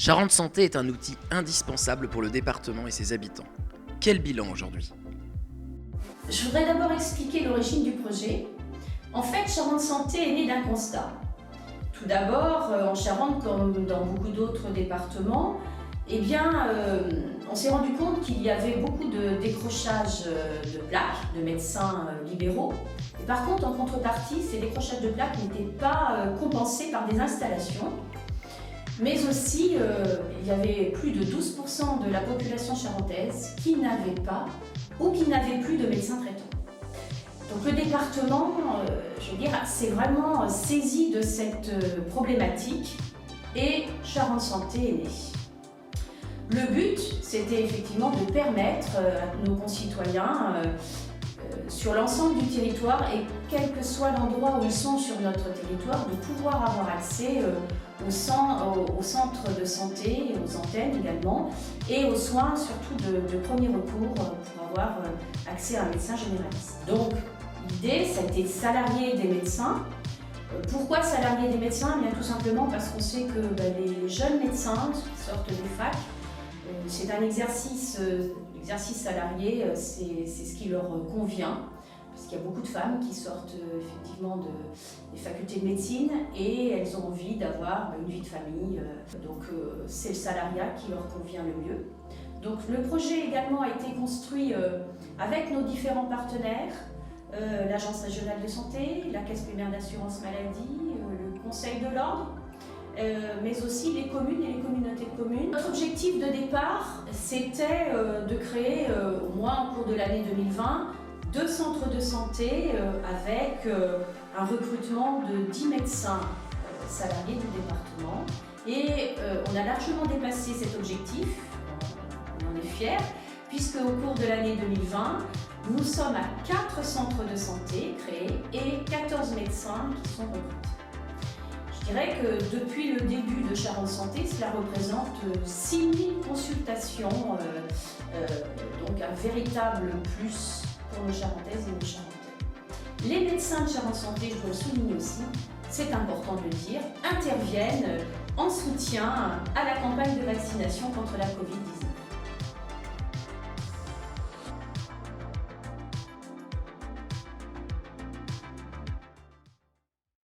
Charente Santé est un outil indispensable pour le département et ses habitants. Quel bilan aujourd'hui? Je voudrais d'abord expliquer l'origine du projet. En fait, Charente Santé est née d'un constat. Tout d'abord, en Charente, comme dans beaucoup d'autres départements, on s'est rendu compte qu'il y avait beaucoup de décrochage de plaques de médecins libéraux. Et par contre, en contrepartie, ces décrochages de plaques n'étaient pas compensés par des installations. Mais aussi, il y avait plus de 12% de la population charentaise qui n'avait pas ou qui n'avait plus de médecins traitants. Donc le département, s'est vraiment saisi de cette problématique et Charente Santé est née. Le but, c'était effectivement de permettre à nos concitoyens sur l'ensemble du territoire et quel que soit l'endroit où ils sont sur notre territoire, de pouvoir avoir accès au centre de santé, aux antennes également, et aux soins surtout de premier recours pour avoir accès à un médecin généraliste. Donc l'idée, c'était de salarier des médecins. Pourquoi salarier des médecins? Bien tout simplement parce qu'on sait que les jeunes médecins qui sortent des facs, c'est un exercice salarié, c'est ce qui leur convient, parce qu'il y a beaucoup de femmes qui sortent effectivement des facultés de médecine et elles ont envie d'avoir une vie de famille, donc c'est le salariat qui leur convient le mieux. Donc le projet également a été construit avec nos différents partenaires, l'Agence régionale de santé, la Caisse primaire d'assurance maladie, le Conseil de l'ordre, mais aussi les communes et les communautés de communes. Notre objectif de départ, c'était de créer, au moins au cours de l'année 2020, 2 centres de santé avec un recrutement de 10 médecins salariés du département. Et on a largement dépassé cet objectif, on en est fiers, puisque au cours de l'année 2020, nous sommes à 4 centres de santé créés et 14 médecins qui sont recrutés. Je dirais que depuis le début de Charente Santé, cela représente 6 000 consultations, donc un véritable plus pour nos Charentaises et nos Charentais. Les médecins de Charente Santé, je dois le souligner aussi, c'est important de le dire, interviennent en soutien à la campagne de vaccination contre la Covid-19.